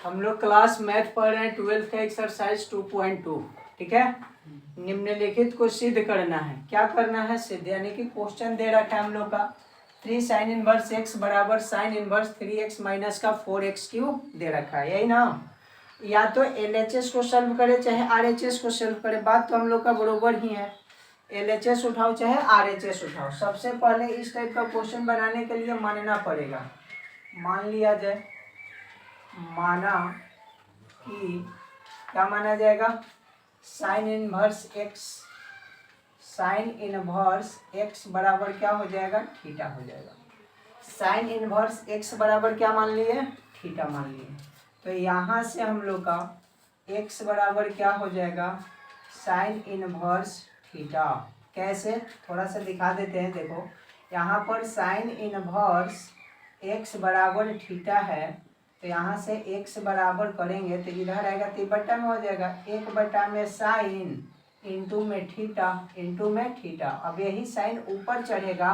हम लोग class math पढ़ रहे हैं 12th का एक्सरसाइज 2.2। ठीक है, निम्नलिखित को सिद्ध करना है। क्या करना है? सिद्ध, यानी कि क्वेश्चन दे रखा है हम लोग का 3 sin इनवर्स x बराबर sin इनवर्स 3x माइनस का 4x क्यूब दे रखा है, यही ना। या तो LHS को सॉल्व करे चाहे RHS को सॉल्व करे, बात तो हम लोग का बरोबर ही है। LHS उठाओ चाहे RHS उठाओ, सबसे पहले इस टाइप का क्वेश्चन बनाने के लिए मानना पड़ेगा। मान लिया जाए, माना कि क्या माना जाएगा? साइन इनवर्स एक्स बराबर क्या हो जाएगा? थीटा हो जाएगा। साइन इनवर्स एक्स बराबर क्या मान लिए? थीटा मान लिए। तो यहाँ से हम लोग का एक्स बराबर क्या हो जाएगा? Sine inverse theta. कैसे? थोड़ा सा दिखा देते हैं। देखो यहाँ पर साइन इनवर्स एक्स बराबर थीटा है, तो यहाँ से x बराबर करेंगे तो इधर आएगा तो बट्टा में हो जाएगा 1 में साइन इंटू में थीटा। अब यही साइन ऊपर चढ़ेगा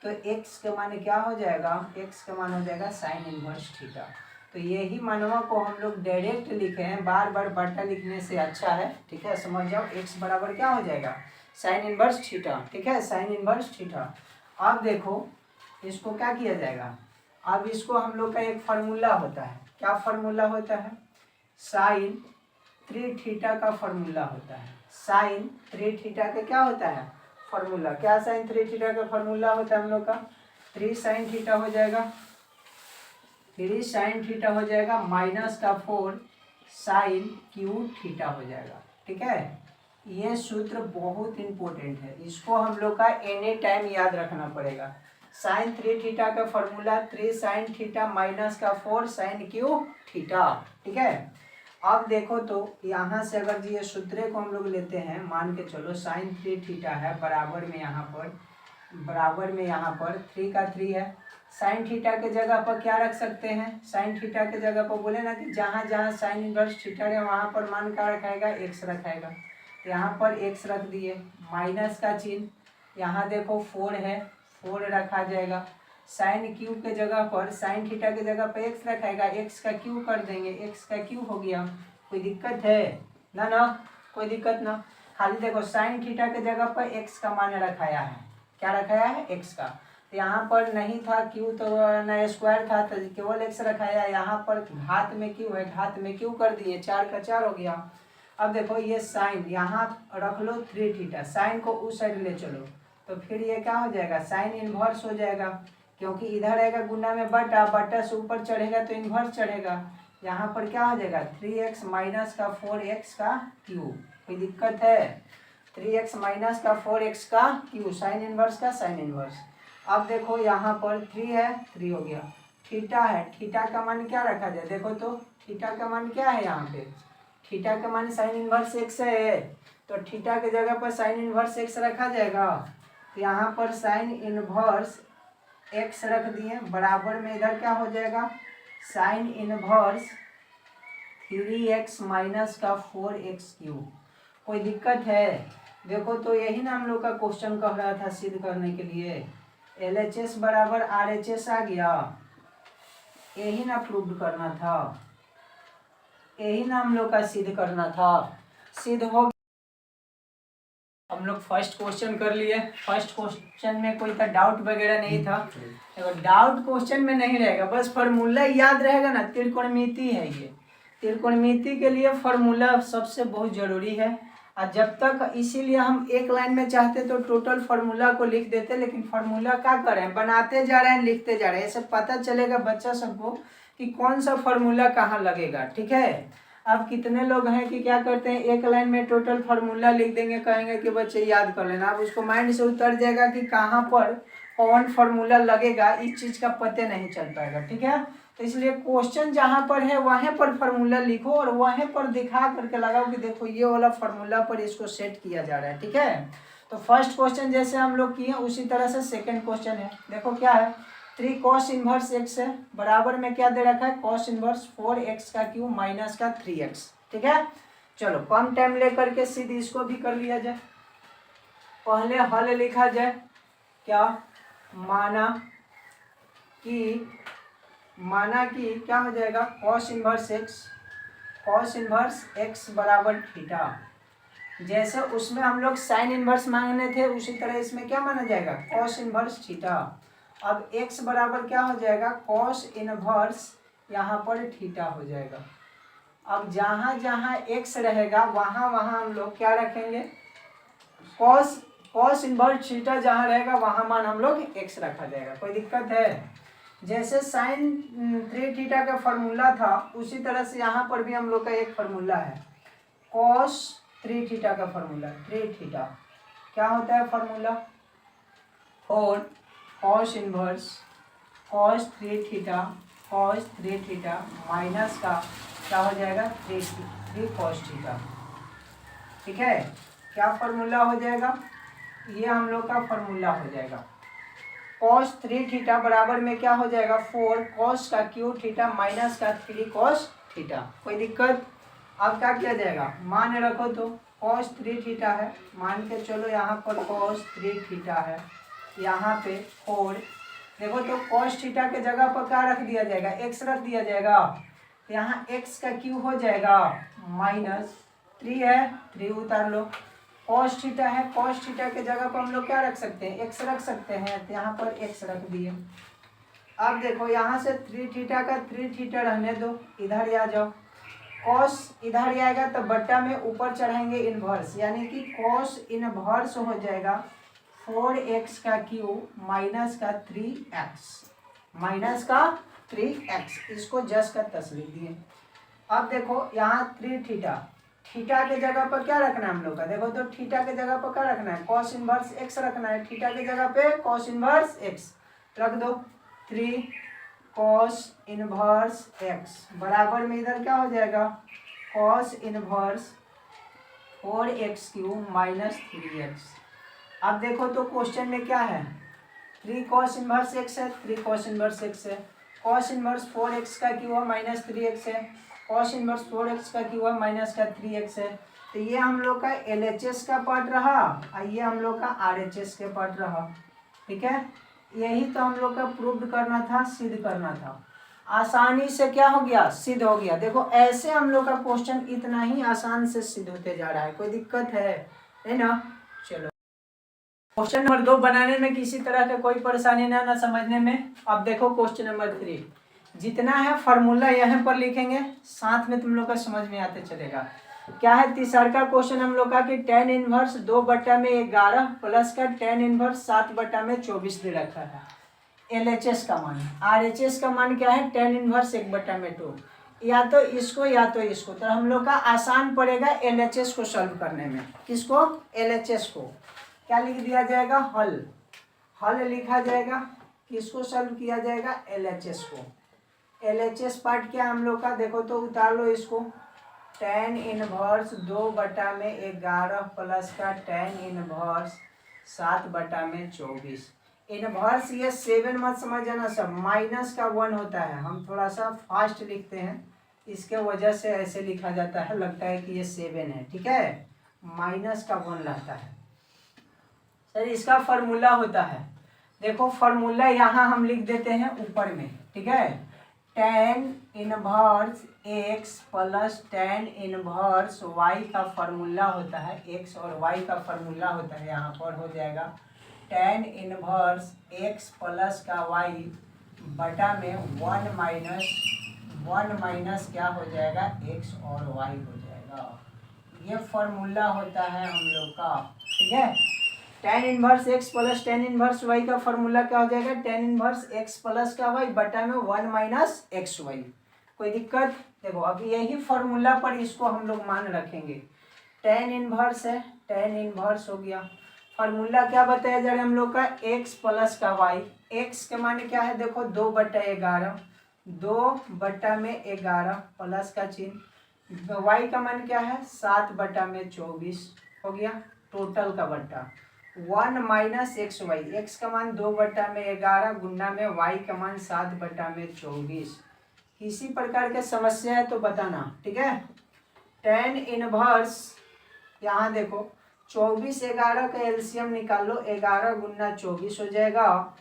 तो x का मान क्या हो जाएगा? x का मान हो जाएगा साइन इनवर्स थीटा। तो यही मानवा को हम लोग डायरेक्ट लिखे हैं, बार बार बट्टा लिखने से अच्छा है। ठीक है, समझ जाओ। x बराबर क्या हो जाएगा? Sine inverse theta. ठीक है, साइन इनवर्स थीटा। अब देखो इसको क्या किया जाएगा? अब इसको हम लोग का एक फार्मूला होता है। क्या फार्मूला होता है? साइन 3 थीटा का फार्मूला होता है। साइन 3 थीटा का क्या होता है? फार्मूला। क्या साइन 3 थीटा का फार्मूला होता है हम लोग का? 3 साइन थीटा हो जाएगा, 3 साइन थीटा हो जाएगा माइनस का 4 साइन क्यू थीटा हो जाएगा। ठीक है, ये सूत्र बहुत इंपॉर्टेंट है, इसको हम लोग का एनी टाइम याद रखना पड़ेगा। साइन 3 थीटा का फॉर्मूला 3 साइन थीटा माइनस का 4 साइन क्यू थीटा। ठीक है, अब देखो तो यहाँ से अगर ये सूत्र को हम लोग लेते हैं, मान के चलो साइन 3 थीटा है बराबर में यहाँ पर 3 का 3 है। साइन थीटा के जगह पर क्या रख सकते हैं? साइन थीटा के जगह पर बोले ना कि जहाँ जहाँ साइन इनवर्स थीटा है वहाँ पर मान क्या रखाएगा? एक्स रखाएगा। तो यहाँ पर एक्स रख दिए, माइनस का चिन्ह, यहाँ देखो 4 है, 4 रखा जाएगा। साइन क्यू के जगह पर, साइन थीटा के जगह पर एक्स रखाएगा, एक्स का क्यू कर देंगे, एक्स का क्यू हो गया। कोई दिक्कत है? ना कोई दिक्कत ना। खाली देखो साइन थीटा के जगह पर एक्स का मान रखाया है। क्या रखाया है? एक्स का। तो यहाँ पर नहीं था क्यू, तो ना स्क्वायर था तो केवल एक्स रखाया। यहाँ पर घात में क्यू है, घात में क्यू कर दिए, 4 का 4 हो गया। अब देखो ये साइन यहाँ रख लो 3 थीटा, साइन को उस साइड ले चलो तो फिर ये क्या हो जाएगा? साइन इनवर्स हो जाएगा, क्योंकि इधर आएगा गुना में बटा, बटा से ऊपर चढ़ेगा तो इनवर्स चढ़ेगा। यहाँ पर क्या हो जाएगा? 3x माइनस का 4x का क्यूब। कोई दिक्कत है? 3x माइनस का 4x का क्यूब, साइन इनवर्स का साइन इनवर्स। अब देखो यहाँ पर 3 है, 3 हो गया। थीटा है, थीटा का मान क्या रखा जाए? देखो तो थीटा का मान क्या है? यहाँ पे थीटा का मान साइन इनवर्स एक्स है, तो थीटा के जगह पर साइन इनवर्स एक्स रखा जाएगा। तो यहाँ पर साइन इनवर्स एक्स रख दिए, बराबर में इधर क्या हो जाएगा? साइन इनवर्स 3x माइनस का 4x क्यूब। कोई दिक्कत है? देखो तो यही ना हम लोग का क्वेश्चन कह रहा था सिद्ध करने के लिए, LHS बराबर RHS आ गया, यही ना प्रूव करना था, यही ना हम लोग का सिद्ध करना था। सिद्ध हो, हम लोग फर्स्ट क्वेश्चन कर लिए। फर्स्ट क्वेश्चन में कोई था डाउट वगैरह नहीं था। देखो डाउट क्वेश्चन में नहीं रहेगा, बस फार्मूला याद रहेगा ना। त्रिकोणमिति है ये, त्रिकोणमिति के लिए फार्मूला सबसे बहुत जरूरी है। और जब तक, इसीलिए हम एक लाइन में चाहते तो टोटल फार्मूला को लिख देते, लेकिन फार्मूला क्या करें? बनाते जा रहे हैं, लिखते जा रहे हैं, ऐसे पता चलेगा बच्चा सबको कि कौन सा फार्मूला कहाँ लगेगा। ठीक है, अब कितने लोग हैं कि क्या करते हैं, एक लाइन में टोटल फार्मूला लिख देंगे, कहेंगे कि बच्चे याद कर लेना। अब उसको माइंड से उतर जाएगा कि कहाँ पर कौन फार्मूला लगेगा, इस चीज़ का पता नहीं चल पाएगा। ठीक है, तो इसलिए क्वेश्चन जहाँ पर है वहीं पर फार्मूला लिखो और वहीं पर दिखा करके लगाओ कि देखो ये वाला फार्मूला पर इसको सेट किया जा रहा है। ठीक है, तो फर्स्ट क्वेश्चन जैसे हम लोग किए उसी तरह से सेकेंड क्वेश्चन है। देखो क्या है, 3 cos इनवर्स एक्स है, बराबर में क्या दे रखा है? cos इनवर्स 4x का क्यूब माइनस का 3x। ठीक है, चलो कम टाइम लेकर के सीधे इसको भी कर लिया जाए। पहले हल लिखा जाए। क्या? माना माना कि क्या हो जाएगा कॉस इनवर्स एक्स बराबर थीटा। जैसे उसमें हम लोग साइन इनवर्स मांगने थे उसी तरह इसमें क्या माना जाएगा कॉस इनवर्स थीटा। अब एक्स बराबर क्या हो जाएगा कॉस इनवर्स यहाँ पर थीटा हो जाएगा। अब जहाँ जहाँ एक्स रहेगा वहाँ वहाँ हम लोग क्या रखेंगे कॉस इनवर्स थीटा जहाँ रहेगा वहाँ मान हम लोग एक्स रखा जाएगा। कोई दिक्कत है? जैसे साइन 3 थीटा का फॉर्मूला था उसी तरह से यहाँ पर भी हम लोग का एक फॉर्मूला है कॉस 3 थीटा का फॉर्मूला। 3 थीटा क्या होता है formula 4 cos inverse cos 3 theta minus का क्या हो जाएगा 3 कॉस थीटा। ठीक है, क्या फॉर्मूला हो जाएगा ये हम लोग का फॉर्मूला हो जाएगा कॉस 3 थीटा बराबर में क्या हो जाएगा 4 कॉस का क्यू थीटा माइनस का 3 कॉस थीटा। कोई दिक्कत? अब क्या किया जाएगा मान रखो तो कॉस 3 थीटा है, मान के चलो यहाँ पर कॉस 3 थीटा है, यहाँ पे 4 देखो तो कॉस थीटा के जगह पर क्या रख दिया जाएगा एक्स रख दिया जाएगा। तो यहाँ एक्स का क्यू हो जाएगा माइनस 3 है 3 उतार लो। कॉस थीटा है, कॉस थीटा के जगह पर हम लोग क्या रख सकते हैं एक्स रख सकते हैं, तो यहाँ पर एक्स रख दिए। अब देखो यहाँ से 3 थीटा का 3 थीटा रहने दो, इधर आ जाओ कॉस इधर आएगा तो बट्टा में ऊपर चढ़ाएंगे इनवर्स, यानी कि कॉस इनवर्स हो जाएगा 4x का क्यूब माइनस का 3x इसको जस का तस लिख दिए। अब देखो यहाँ 3 थीटा थीटा के जगह पर क्या रखना है हम लोग का, देखो तो थीटा के जगह पर क्या रखना है कॉस इनवर्स एक्स रखना है, थीटा के जगह पे कॉस इनवर्स एक्स रख दो 3 कॉस इनवर्स एक्स बराबर में इधर क्या हो जाएगा cos inverse 4x cube minus 3x। अब देखो तो क्वेश्चन में क्या है 3 कॉस इनवर्स एक्स है, 3 कॉस इनवर्स एक्स है, कॉस इनवर्स 4x का क्यूब है माइनस 3x है, कॉस इनवर्स 4x का क्यूब है माइनस का 3x है। तो ये हम लोग का LHS का पार्ट रहा और ये हम लोग का RHS के पार्ट रहा। ठीक है, यही तो हम लोग का प्रूव करना था, सिद्ध करना था। आसानी से क्या हो गया सिद्ध हो गया। देखो ऐसे हम लोग का क्वेश्चन इतना ही आसान से सिद्ध होते जा रहा है। कोई दिक्कत है ना? चलो क्वेश्चन नंबर 2 बनाने में किसी तरह का कोई परेशानी ना समझने में। अब देखो क्वेश्चन नंबर 3 जितना है फार्मूला यहाँ पर लिखेंगे, साथ में तुम लोग का समझ में आते चलेगा। क्या है तीसरा का क्वेश्चन हम लोग का कि tan इनवर्स 2/11 प्लस का tan इनवर्स 7/24 दे रखा है। LHS का मान, RHS का मान क्या है tan इनवर्स 1/2। या तो इसको तो हम लोग का आसान पड़ेगा LHS को सॉल्व करने में। किसको? LHS को क्या लिख दिया जाएगा हल लिखा जाएगा। किसको सॉल्व किया जाएगा LHS को। LHS पार्ट क्या हम लोग का, देखो तो उतार लो इसको tan इनवर्स 2/11 प्लस का tan इनवर्स 7/24। इनवर्स ये 7 मत समझ जाना सब, माइनस का 1 होता है। हम थोड़ा सा फास्ट लिखते हैं इसके वजह से ऐसे लिखा जाता है, लगता है कि ये 7 है। ठीक है, माइनस का 1 रहता है सर, इसका फॉर्मूला होता है। देखो फॉर्मूला यहाँ हम लिख देते हैं ऊपर में। ठीक है, tan inverse x plus tan inverse y का फॉर्मूला होता है, x और y का फॉर्मूला होता है। यहाँ पर हो जाएगा tan इनवर्स x प्लस का y बटा में 1 माइनस क्या हो जाएगा x और y हो जाएगा। ये फॉर्मूला होता है हम लोग का। ठीक है, tan inverse x plus tan inverse y का फॉर्मूला क्या हो जाएगा tan इनवर्स x प्लस का y बटा में 1 माइनस xy। कोई दिक्कत? देखो अब यही फॉर्मूला पर इसको हम लोग मान रखेंगे। tan इनवर्स है, tan इनवर्स हो गया। फॉर्मूला क्या बताया जा रहा है हम लोग का x प्लस का y। x के मान क्या है देखो 2/11, 2/11 प्लस का चिन्ह, y का मान क्या है 7/24 हो गया टोटल का बट्टा 1 माइनस xy। x का मान 2/11 गुना में y का मान 7/24। किसी प्रकार के समस्या है तो बताना। ठीक है, tan इनवर्स यहाँ देखो 24 11 का एलसीएम निकाल लो, 11 गुना 24 हो जाएगा।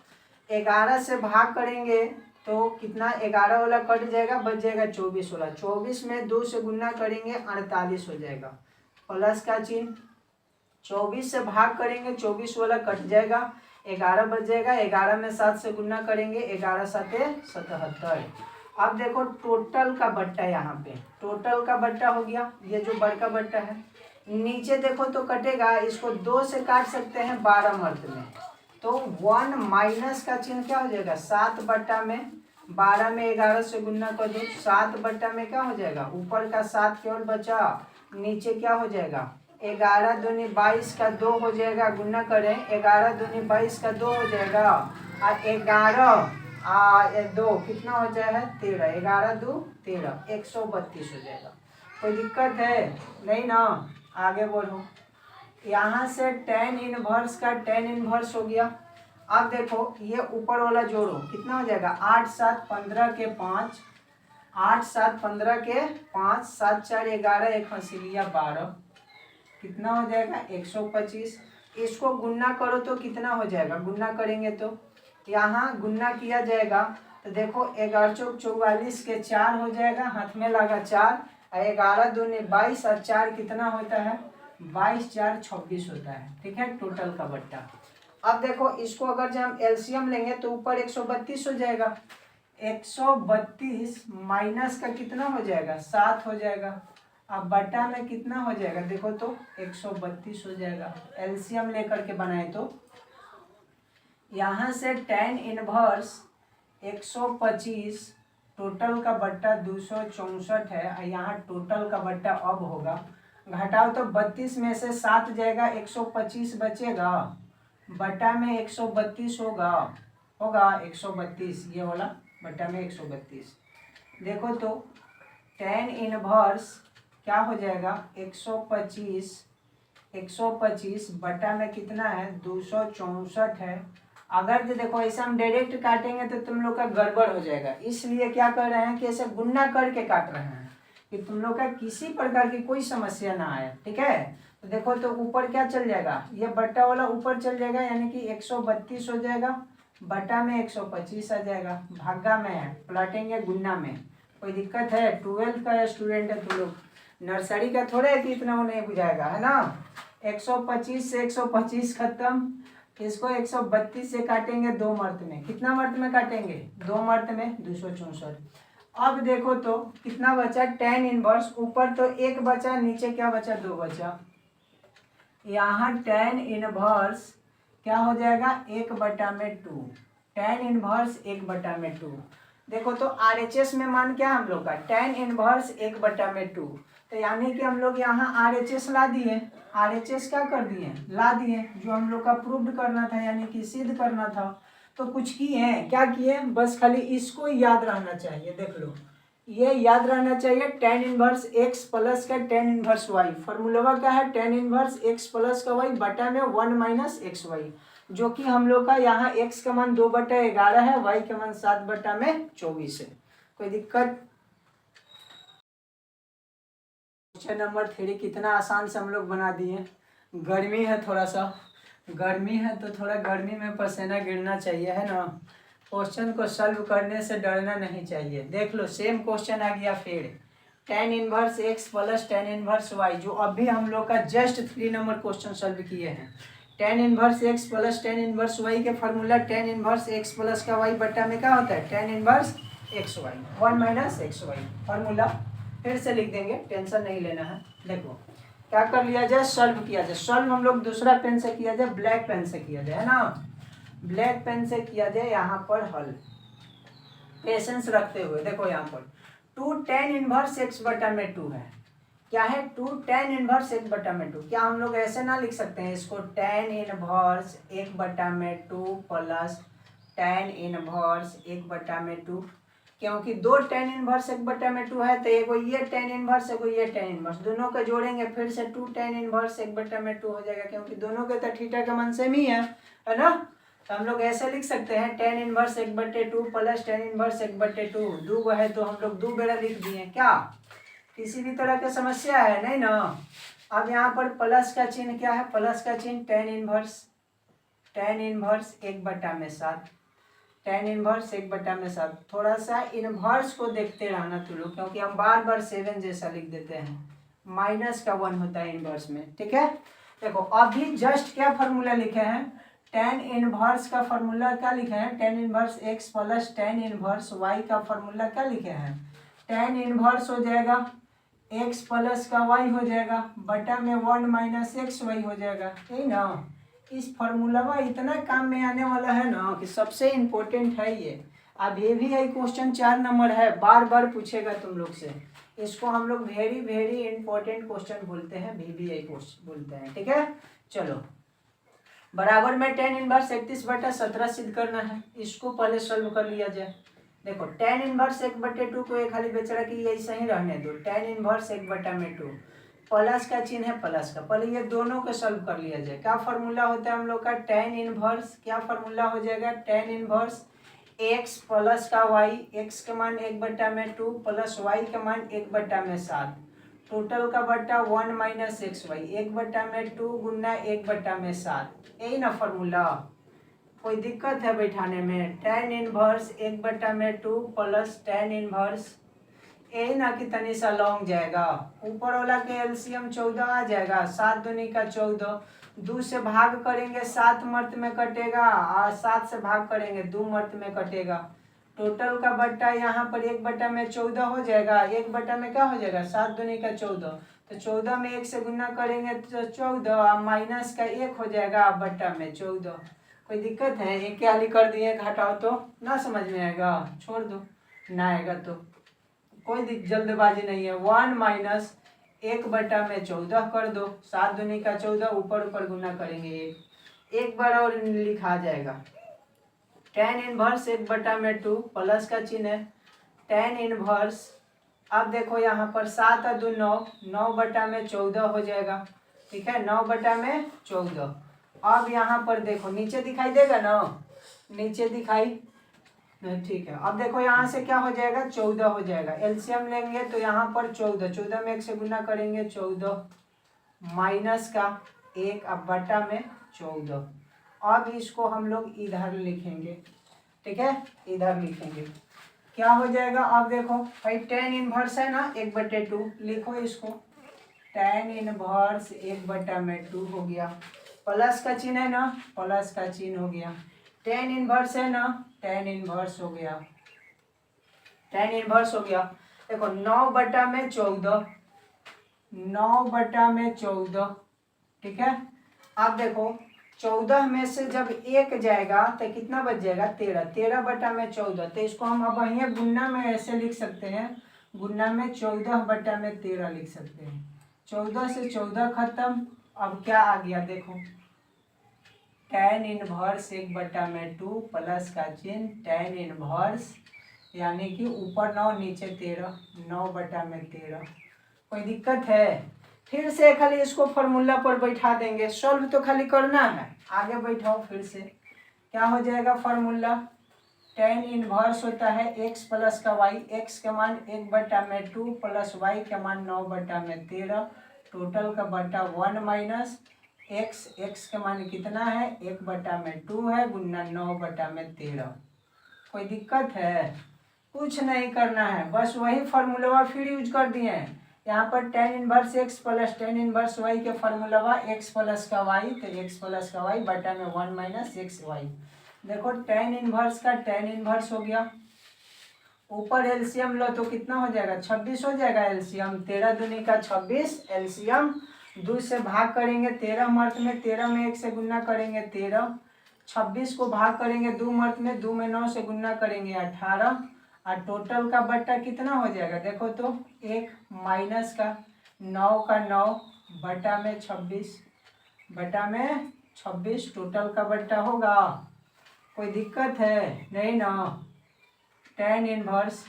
11 से भाग करेंगे तो कितना 11 वाला कट जाएगा, बच जाएगा 24 वाला। 24 में 2 से गुना करेंगे 48 हो जाएगा। प्लस का चिन्ह, 24 से भाग करेंगे 24 वाला कट जाएगा, 11 बच जाएगा। 11 में 7 से गुना करेंगे 11 7 77। अब देखो टोटल का बट्टा, यहाँ पे टोटल का बट्टा हो गया, ये जो बड़का बट्टा है। नीचे देखो तो कटेगा, इसको 2 से काट सकते हैं 12 मर्द में, तो 1 माइनस का चिन्ह क्या हो जाएगा, 7 बट्टा में 12 में 11 से गुना कर दो, 7 बट्टा में क्या हो जाएगा, ऊपर का 7 केवल बचा, नीचे क्या हो जाएगा 11 दूनी 22 का 2 हो जाएगा, गुना करें 11 दूनी 22 का 2 हो जाएगा, और 11 2 कितना हो जाएगा 13, 11 2 13, 132 हो जाएगा। कोई दिक्कत है नहीं ना, आगे बढ़ो। यहाँ से tan इनवर्स का tan इनवर्स हो गया। अब देखो ये ऊपर वाला जोड़ो, कितना हो जाएगा 8 7 15 के 5, 8 7 15 के 5, 7 4 11, एक फंसी लिया 12, कितना हो जाएगा 125। इसको गुना करो तो कितना हो जाएगा, गुना करेंगे तो यहाँ गुना किया जाएगा तो देखो 11 चौक 44 के 4 हो जाएगा, हाथ में लगा 4, 11 दूनी 22 और 4 कितना होता है 22 4 26 होता है। ठीक है, टोटल का बट्टा। अब देखो इसको अगर जब हम एलसीएम लेंगे तो ऊपर 132 हो जाएगा, 132 माइनस का कितना हो जाएगा 7 हो जाएगा, अब बट्टा में कितना हो जाएगा देखो तो 132 हो जाएगा। एलसीएम लेकर के बनाए तो यहाँ से tan इनवर्स 125, टोटल का बट्टा 264 है, और यहाँ टोटल का बट्टा अब होगा, घटाओ तो 32 में से 7 जाएगा, 125 बचेगा, बट्टा में 132 होगा 132, ये वाला बट्टा में 132। देखो तो tan इनवर्स क्या हो जाएगा 125 बट्टा में कितना है 264 है। अगर तो देखो ऐसा हम डायरेक्ट काटेंगे तो तुम लोग का गड़बड़ हो जाएगा, इसलिए क्या कर रहे हैं कि ऐसे गुना करके काट रहे हैं कि तुम लोग का किसी प्रकार की कोई समस्या ना आए। ठीक है, तो देखो तो ऊपर क्या चल जाएगा, ये बट्टा वाला ऊपर चल जाएगा, यानी कि 132 हो जाएगा, बट्टा में 125 आ जाएगा, भागा में है पलटेंगे गुना में। कोई दिक्कत है, 12th का स्टूडेंट है तुम लोग, नर्सरी का थोड़ा है कि इतना वो नहीं बुझाएगा, है ना। 125 से 125 खत्म, इसको 132 से काटेंगे 2 मर्त में, कितना मर्त में काटेंगे 2 मर्त में 264। अब देखो तो कितना बचा tan इनवर्स, ऊपर तो 1 बचा, नीचे क्या बचा 2 बचा, यहाँ tan इनवर्स क्या हो जाएगा 1/2, tan इनवर्स 1/2। देखो तो RHS में मान क्या हम लोग का tan इनवर्स 1/2, तो यानी कि हम लोग यहाँ RHS ला दिए, RHS क्या कर दिए ला दिए, जो हम लोग का प्रूव्ड करना था यानी कि सिद्ध करना था, तो कुछ किए हैं, क्या किए, बस खाली इसको याद रहना चाहिए। देख लो ये याद रहना चाहिए, tan इनवर्स x प्लस का tan इनवर्स y, फॉर्मूला क्या है tan इनवर्स x प्लस का y बटा में 1 माइनस एक्स वाई, जो कि हम लोग का यहाँ x का मान 2/11 है, y का मान 7/24 है। कोई दिक्कत। क्वेश्चन नंबर 3 कितना आसान से हम लोग बना दिए। गर्मी है, थोड़ा सा गर्मी है तो थोड़ा गर्मी में पसीना गिरना चाहिए, है ना। क्वेश्चन को सॉल्व करने से डरना नहीं चाहिए। देख लो सेम क्वेश्चन आ गया फिर, tan inverse x plus tan inverse y, जो अभी हम लोग का जस्ट 3 नंबर क्वेश्चन सॉल्व किए हैं। tan inverse x plus tan inverse y के formula tan inverse x plus का y बट्टा में क्या होता है tan इनवर्स x y, 1 minus x y, formula फिर से लिख देंगे, टेंशन नहीं लेना है। देखो क्या कर लिया जाए, सॉल्व किया जाए। सॉल्व हम लोग दूसरा पेन से किया जाए, ब्लैक पेन से किया जाए, है ना, ब्लैक पेन से किया जाए। यहाँ पर हल पेशेंस रखते हुए देखो यहाँ पर 2 tan इनवर्स x/2 है, क्या है 2 tan इनवर्स 1/2। क्या हम लोग ऐसे ना लिख सकते हैं इसको tan inverse 1/2 plus tan inverse 1/2, क्योंकि 2 tan इनवर्स 1/2 है, तो एगो ये tan इनवर्स एगो ये tan इनवर्स, दोनों को जोड़ेंगे फिर से 2 tan इनवर्स 1/2 हो जाएगा, क्योंकि दोनों के तो थीटा का मान सेम ही है ना। तो हम लोग ऐसे लिख सकते हैं tan inverse 1/2 plus tan inverse 1/2, 2 है तो हम लोग 2 बेरा लिख दिए। क्या किसी भी तरह की समस्या है नहीं ना। अब यहाँ पर प्लस का चिन्ह क्या है, प्लस का चिन्ह tan इनवर्स 1/7, tan इनवर्स 1/7। थोड़ा सा इनवर्स को देखते रहना तुम लोग, क्योंकि हम बार बार 7 जैसा लिख देते हैं। -1 होता है इनवर्स में, ठीक है। देखो अभी जस्ट क्या फॉर्मूला लिखे हैं, tan इनवर्स का फॉर्मूला क्या लिखे हैं, tan inverse x plus tan inverse y का फॉर्मूला क्या लिखे हैं, tan इनवर्स हो जाएगा x प्लस का y हो जाएगा बटा में 1 माइनस एक्स वाई हो जाएगा, यही ना। इस फॉर्मूला में इतना काम में आने वाला है ना कि सबसे इम्पोर्टेंट है ये। अब ये भी है क्वेश्चन 4 नंबर है, बार बार पूछेगा तुम लोग से। इसको हम लोग वेरी वेरी इंपॉर्टेंट क्वेश्चन बोलते हैं, VBI क्वेश्चन बोलते हैं, ठीक है। चलो बराबर में tan इनवर्स 31/17 सिद्ध करना है, इसको पहले सॉल्व कर लिया जाए। देखो tan इनवर्स 1/2 को एक खाली बेचरा की ऐसा ही रहने दो, tan इनवर्स 1/2 प्लस का चिन्ह है प्लस का, पहले ये दोनों को सॉल्व कर लिया जाए। क्या फॉर्मूला होता है हम लोग का, tan इनवर्स क्या फॉर्मूला हो जाएगा, tan इनवर्स x प्लस का y, x का मान 1/2 प्लस y का मान 1/7, टोटल का बट्टा 1 माइनस एक्स वाई, 1/2 गुना 1/7, यही ना फॉर्मूला। कोई दिक्कत है बैठाने में, tan inverse 1/2 plus tan inverse, यही ना कि तनी सा लॉन्ग जाएगा, ऊपर वाला के एलसीएम 14 आ जाएगा, 7 दूनी का 14, 2 से भाग करेंगे 7 मर्त में कटेगा, और 7 से भाग करेंगे 2 मर्त में कटेगा। टोटल का बट्टा यहाँ पर 1/14 हो जाएगा, 1 में क्या हो जाएगा 7 दूनी का 14, तो 14 में 1 से गुना करेंगे तो 14, और माइनस का 1 हो जाएगा बट्टा में 14। कोई दिक्कत है, ये क्या लिख कर दिए, घटाओ तो ना समझ में आएगा, छोड़ दो, ना आएगा तो कोई जल्दबाजी नहीं है। 1 माइनस 1/14 कर दो, 7 दूनी का 14, ऊपर ऊपर गुना करेंगे एक बार और लिखा जाएगा। tan इनवर्स 1/2 प्लस का चिन्ह है tan इनवर्स, अब देखो यहाँ पर 7 और 2 9, 9/14 हो जाएगा, ठीक है, 9/14। अब यहाँ पर देखो नीचे दिखाई देगा ना, नीचे दिखाई, ठीक है। अब देखो यहाँ से क्या हो जाएगा 14 हो जाएगा, एलसीएम लेंगे तो यहाँ पर 14, 14 में 1 से गुना करेंगे 14, माइनस का 1 अब बटा में 14। अब इसको हम लोग इधर लिखेंगे, ठीक है, इधर लिखेंगे क्या हो जाएगा। अब देखो भाई tan इनवर्स है ना 1/2, लिखो इसको, tan इनवर्स 1/2 हो गया, प्लस का चिन्ह है ना, प्लस का चिन्ह हो गया, tan इनवर्स है ना, tan इनवर्स हो गया, tan इनवर्स हो गया। देखो 9/14, 9/14, ठीक है। अब देखो 14 में से जब 1 जाएगा तो कितना बच जाएगा 13, 13/14, तो इसको हम अब यहाँ गुना में ऐसे लिख सकते हैं, गुना में 14/13 लिख सकते हैं, 14 से 14 खत्म। अब क्या आ गया देखो, tan इनवर्स 1/2 प्लस का चिन्ह tan इनवर्स, यानी कि ऊपर 9 नीचे 13, 9/13। कोई दिक्कत है, फिर से खाली इसको फॉर्मूला पर बैठा देंगे, सॉल्व तो खाली करना है, आगे बैठाओ फिर से। क्या हो जाएगा फॉर्मूला, tan इनवर्स होता है x प्लस का y, x का मान 1/2 प्लस y का मान 9/13, टोटल का बटा 1 माइनस x, x का मान कितना है 1/2 है गुना 9/13। कोई दिक्कत है, कुछ नहीं करना है, बस वही फार्मूला फिर यूज कर दिए हैं। यहाँ पर tan inverse x plus tan inverse y के फार्मूला x प्लस का y, तो x प्लस का y बटा में 1 माइनस एक्स वाई। देखो tan इनवर्स का tan इनवर्स हो गया, ऊपर एलसीएम लो तो कितना हो जाएगा 26 हो जाएगा एलसीएम, 13 दूनी का 26 एलसीएम, 2 से भाग करेंगे 13 मर्त में, 13 में 1 से गुना करेंगे 13, 26 को भाग करेंगे 2 मर्त में, 2 में 9 से गुना करेंगे 18, और टोटल का बट्टा कितना हो जाएगा देखो तो 1 माइनस का 9 का 9 बटा में 26, बटा में 26, टोटल का बट्टा होगा। कोई दिक्कत है नहीं ना। tan इनवर्स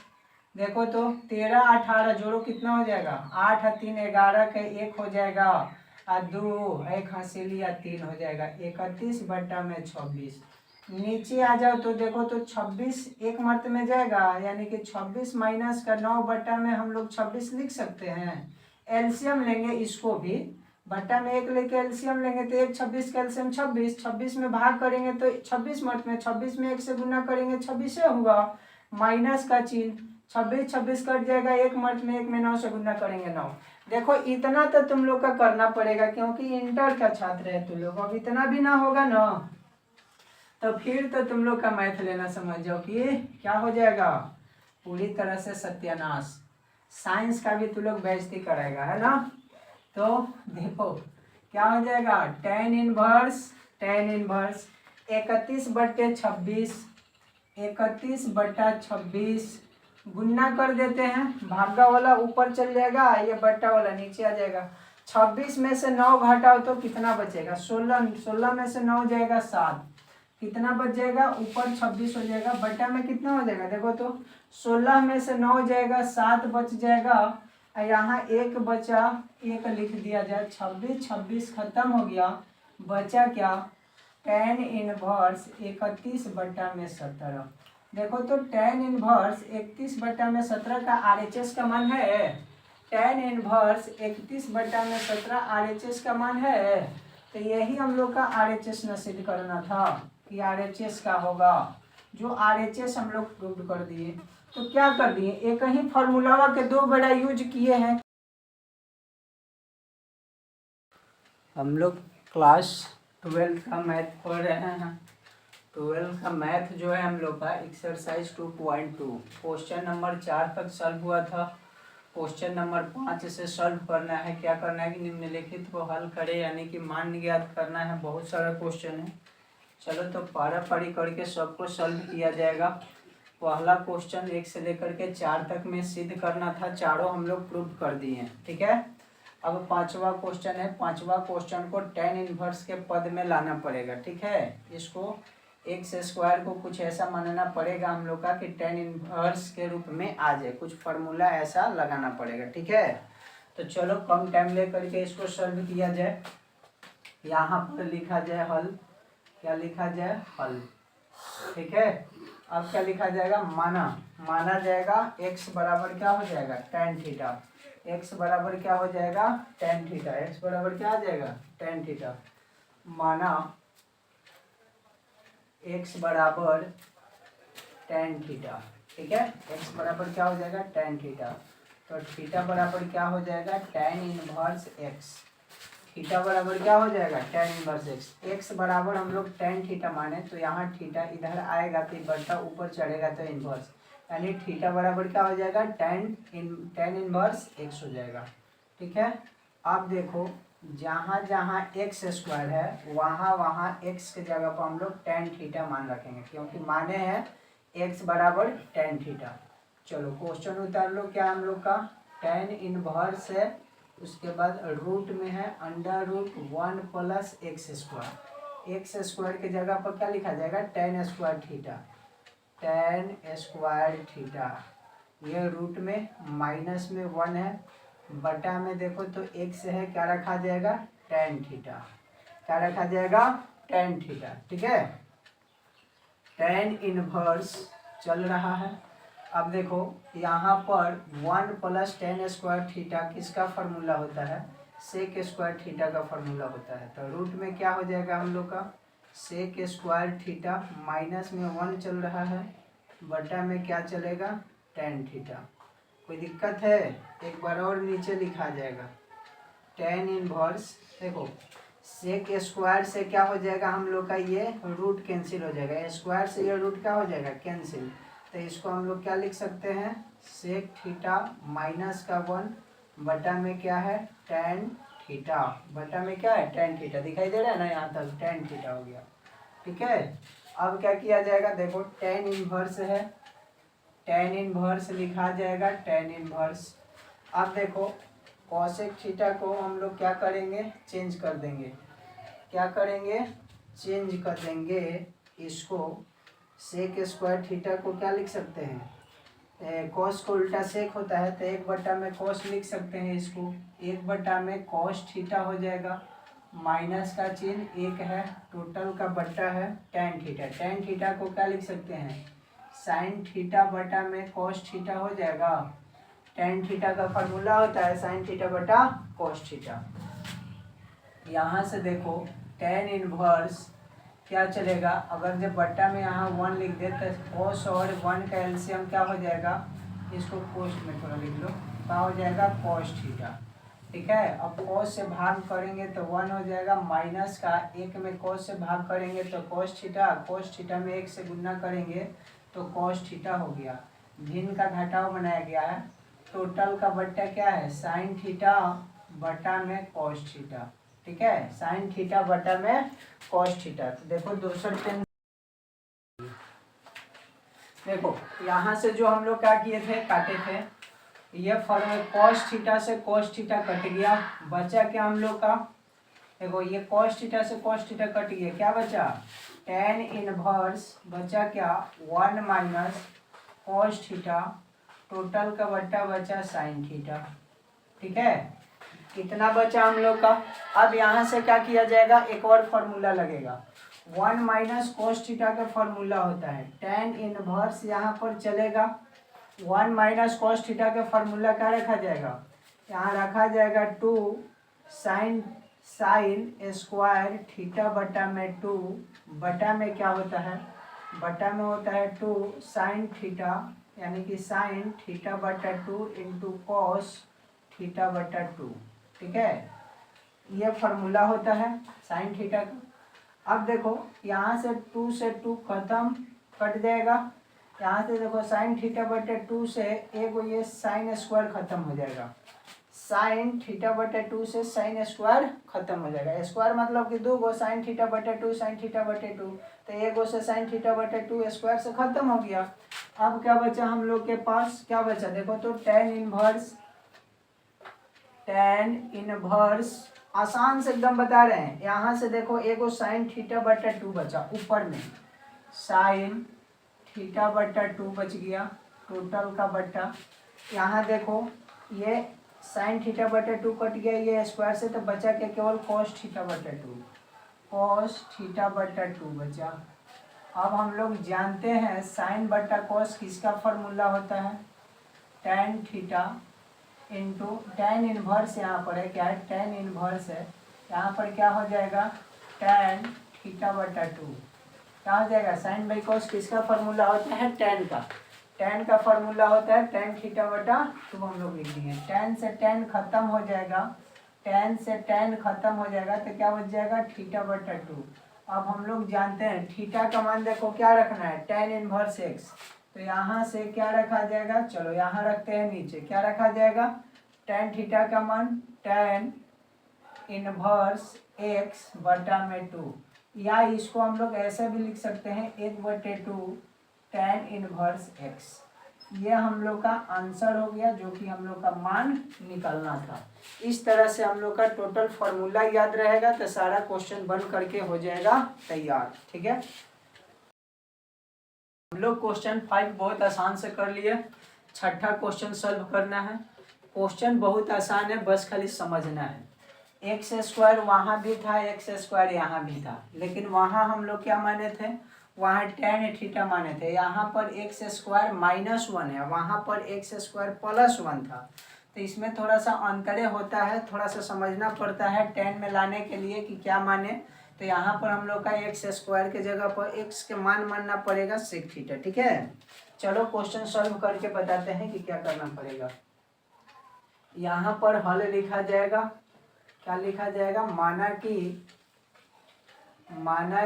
देखो तो 13 18 जोड़ो कितना हो जाएगा 8 और 3 11 के 1 हो जाएगा, और 2 1 हंसीलिया 3 हो जाएगा, 31/26। नीचे आ जाओ तो देखो तो 26 एक मर्त में जाएगा, यानी कि 26 माइनस का 9 बटा में हम लोग 26 लिख सकते हैं। एलसीएम लेंगे इसको भी बट्टा में 1 लेके एलसीएम लेंगे तो 1 26 का एलसीएम 26, 26 में भाग करेंगे तो 26 मत में 26 में 1 से गुना करेंगे 26 से हुआ, माइनस का चिन्ह 26 26 कट जाएगा, 1 मत में 1 में 9 से गुना करेंगे 9। देखो इतना तो तुम लोग का करना पड़ेगा क्योंकि इंटर का छात्र है तुम लोग। अब इतना भी ना होगा ना तो फिर तो तुम लोग का मैथ लेना समझ जाओ कि क्या हो जाएगा, पूरी तरह से सत्यानाश। साइंस का भी तुम लोग बेइज्जती कराएगा, है ना। तो देखो क्या हो जाएगा, tan इनवर्स 31/26, 31/26 गुना कर देते हैं, भागा वाला ऊपर चल जाएगा, ये बट्टा वाला नीचे आ जाएगा। 26 में से 9 घटाओ तो कितना बचेगा, 16, 16 में से 9 जाएगा 7, कितना बच जाएगा, ऊपर 26 हो जाएगा, बट्टा में कितना हो जाएगा, देखो तो 16 में से 9 जाएगा 7 बच जाएगा, यहाँ 1 बचा, 1 लिख दिया जाए, 26 26 खत्म हो गया, बचा क्या, tan इनवर्स 31/17। देखो तो tan इनवर्स 31/17 का RHS का मान है, tan इनवर्स 31/17 RHS का मान है। तो यही हम लोग का RHS न सिद्ध करना था कि RHS का होगा, जो RHS हम लोग प्रूव कर दिए। तो क्या कर दिए, एक ही फॉर्मूला के 2 बड़ा यूज किए हैं। हम लोग क्लास 12 का मैथ पढ़ रहे हैं। 12 का मैथ जो है हम लोग का एक्सरसाइज 2.2 क्वेश्चन नंबर 4 तक सॉल्व हुआ था। क्वेश्चन नंबर 5 से सॉल्व करना है। क्या करना है कि निम्नलिखित को हल करे, यानी कि मान ज्ञात करना है। बहुत सारा क्वेश्चन है, चलो तो पारा पारी करके सबको सॉल्व किया जाएगा। पहला क्वेश्चन 1 से लेकर के 4 तक में सिद्ध करना था, चारों हम लोग प्रूव कर दिए हैं, ठीक है। अब 5वां क्वेश्चन है। 5वां क्वेश्चन को tan इनवर्स के पद में लाना पड़ेगा, ठीक है। इसको एक्स स्क्वायर को कुछ ऐसा मानना पड़ेगा हम लोग का कि tan इनवर्स के रूप में आ जाए, कुछ फार्मूला ऐसा लगाना पड़ेगा, ठीक है। तो चलो कम टाइम ले करके इसको सॉल्व किया जाए। यहाँ पर लिखा जाए हल, क्या लिखा जाए, हल, ठीक है। अब क्या लिखा जाएगा, माना जाएगा x बराबर क्या हो जाएगा, tan थीटा। x बराबर क्या हो जाएगा, tan थीटा। x बराबर क्या आ जाएगा, tan थीटा। माना x बराबर tan थीटा, ठीक है। x बराबर क्या हो जाएगा, tan थीटा। तो थीटा बराबर क्या हो जाएगा, tan इनवर्स x। थीटा बराबर क्या हो जाएगा, tan इनवर्स x। x बराबर हम लोग tan थीटा माने तो यहाँ थीटा इधर आएगा तो बढ़ता ऊपर चढ़ेगा तो इनवर्स, यानी थीटा बराबर क्या हो जाएगा, tan इनवर्स x हो जाएगा, ठीक है। अब देखो जहाँ जहाँ एक्स स्क्वायर है वहाँ वहाँ x के जगह पर हम लोग tan थीटा मान रखेंगे, क्योंकि माने हैं x बराबर tan थीटा। चलो क्वेश्चन उतार लो, क्या हम लोग का tan इनवर्स है, उसके बाद रूट में है √1 plus x square. X square के जगह पर क्या लिखा जाएगा, tan square theta, tan square theta. ये रूट में माइनस में 1 है, बटा में देखो तो एक्स है, क्या रखा जाएगा, tan थीटा, क्या रखा जाएगा, tan थीटा, ठीक है। tan इनवर्स चल रहा है। अब देखो यहाँ पर 1 प्लस tan स्क्वायर थीटा किसका फार्मूला होता है, सेक स्क्वायर थीटा का फार्मूला होता है। तो रूट में क्या हो जाएगा हम लोग का, सेक स्क्वायर थीटा, माइनस में 1 चल रहा है, बटा में क्या चलेगा, tan थीटा। कोई दिक्कत है, एक बार और नीचे लिखा जाएगा tan इनवर्स। देखो सेक स्क्वायर से क्या हो जाएगा हम लोग का, ये रूट कैंसिल हो जाएगा, स्क्वायर से ये रूट क्या हो जाएगा, कैंसिल। तो इसको हम लोग क्या लिख सकते हैं, सेक थीटा माइनस का 1 बटा में क्या है, tan थीटा, बटा में क्या है, tan थीटा। दिखाई दे रहा है ना, यहाँ तक tan थीटा हो गया, ठीक है। अब क्या किया जाएगा, देखो tan इनवर्स है, tan इनवर्स लिखा जाएगा, tan इनवर्स। अब देखो कॉसेक थीटा को हम लोग क्या करेंगे, चेंज कर देंगे, क्या करेंगे, चेंज कर देंगे इसको। सेक स्क्वायर थीटा को क्या लिख सकते हैं, कॉस को उल्टा सेक होता है तो 1 बटा में कॉस लिख सकते हैं इसको, 1 बटा में कॉस थीटा हो जाएगा, माइनस का चिन्ह 1 है, टोटल का बट्टा है tan थीटा। tan थीटा को क्या लिख सकते हैं, साइन थीटा बटा में कॉस थीटा हो जाएगा। tan थीटा का फार्मूला होता है साइन थीटा बटा कॉस थीटा। यहाँ से देखो tan इनवर्स क्या चलेगा, अगर जब बट्टा में यहाँ 1 लिख दे तो cos और 1 का एलसीएम क्या हो जाएगा, इसको कोस्ट में थोड़ा लिख लो, क्या हो जाएगा cos थीटा। ठीक है, अब cos से भाग करेंगे तो 1 हो जाएगा, माइनस का 1 में cos से भाग करेंगे तो cos थीटा में 1 से गुना करेंगे तो cos थीटा हो गया। भिन्न का घटाव बनाया गया है, टोटल का बट्टा क्या है sin थीटा बटा में cos थीटा। ठीक है, sin थीटा बटा में cos थीटा। तो देखो दूसरे पेन, देखो यहाँ से जो हम लोग क्या किए थे, काटे थे, ये फॉर्म cos थीटा से cos थीटा कट गया, बचा क्या हम लोग का, देखो ये cos थीटा से cos थीटा कट गया, क्या बचा tan इनवर्स, बचा क्या 1 माइनस cos थीटा, टोटल का बट्टा बचा sin थीटा। ठीक है, कितना बचा हम लोग का। अब यहाँ से क्या किया जाएगा, एक और फॉर्मूला लगेगा, 1 माइनस cos थीटा का फॉर्मूला होता है tan इनवर्स, यहाँ पर चलेगा 1 माइनस cos थीटा का फॉर्मूला क्या रखा जाएगा, यहाँ रखा जाएगा 2 साइन स्क्वायर थीटा बटा में 2 बटा में क्या होता है, बटा में होता है 2 साइन थीटा, यानी कि साइन थीटा बटा 2 इंटू कॉस थीटा बटा 2। ठीक है, ये फॉर्मूला होता है साइन थीटा का। अब देखो यहाँ से 2 से 2 खत्म, कट जाएगा, यहाँ से देखो साइन थीटा बटे 2 से एक ये साइन स्क्वायर खत्म हो जाएगा, साइन थीटा बटे 2 से साइन स्क्वायर खत्म हो जाएगा, स्क्वायर मतलब कि 2 गो साइन थीटा बटे 2 साइन थीटा बटे 2, तो एक गो से साइन थीटा बटे 2 स्क्वायर से खत्म हो गया। अब क्या बचा हम लोग के पास, क्या बचा देखो तो tan इनवर्स आसान से एकदम बता रहे हैं, यहाँ से देखो एक गो साइन थीटा बटा 2 बचा, ऊपर में साइन थीटा बटा 2 बच गया, टोटल का बट्टा, यहाँ देखो ये साइन थीटा बटा 2 कट गया ये स्क्वायर से, तो बचा क्या केवल cos थीटा बटा 2, cos थीटा बटा 2 बचा। अब हम लोग जानते हैं साइन बटा cos किसका फॉर्मूला होता है, tan theta into tan inverse, यहाँ पर है क्या है tan इनवर्स है, यहाँ पर क्या हो जाएगा tan थीटा बटा 2, क्या हो जाएगा साइन बाई cos किसका फॉर्मूला होता है, tan का फॉर्मूला होता है tan थीटा बटा 2, हम लोग लिख देंगे, tan से tan खत्म हो जाएगा, tan से tan खत्म हो जाएगा तो क्या बच जाएगा थीटा बटा 2। अब हम लोग जानते हैं थीटा का मान देखो क्या रखना है tan इनवर्स x, तो यहाँ से क्या रखा जाएगा, चलो यहाँ रखते हैं, नीचे क्या रखा जाएगा tan थीटा का मान tan इनवर्स x बटा में 2, या इसको हम लोग ऐसे भी लिख सकते हैं 1/2 tan इनवर्स x। ये हम लोग का आंसर हो गया, जो कि हम लोग का मान निकलना था। इस तरह से हम लोग का टोटल फॉर्मूला याद रहेगा तो सारा क्वेश्चन बन करके हो जाएगा तैयार। ठीक है, हम लोग क्वेश्चन 5 बहुत आसान से कर लिए, छठा क्वेश्चन सॉल्व करना है। क्वेश्चन बहुत आसान है, बस खाली समझना है। एक्स स्क्वायर वहाँ भी था, एक्स स्क्वायर यहाँ भी था, लेकिन वहाँ हम लोग क्या माने थे, वहाँ tan थीटा माने थे, यहाँ पर एक्स स्क्वायर -1 है, वहाँ पर एक्स स्क्वायर +1 था, तो इसमें थोड़ा सा अंतरे होता है, थोड़ा सा समझना पड़ता है tan में लाने के लिए कि क्या माने। तो यहाँ पर हम लोग का एक्स स्क्वायर के जगह पर एक्स के मान मानना पड़ेगा sec थीटा। ठीक है, चलो क्वेश्चन सॉल्व करके बताते हैं कि क्या करना पड़ेगा। यहाँ पर हल लिखा जाएगा, क्या लिखा जाएगा, माना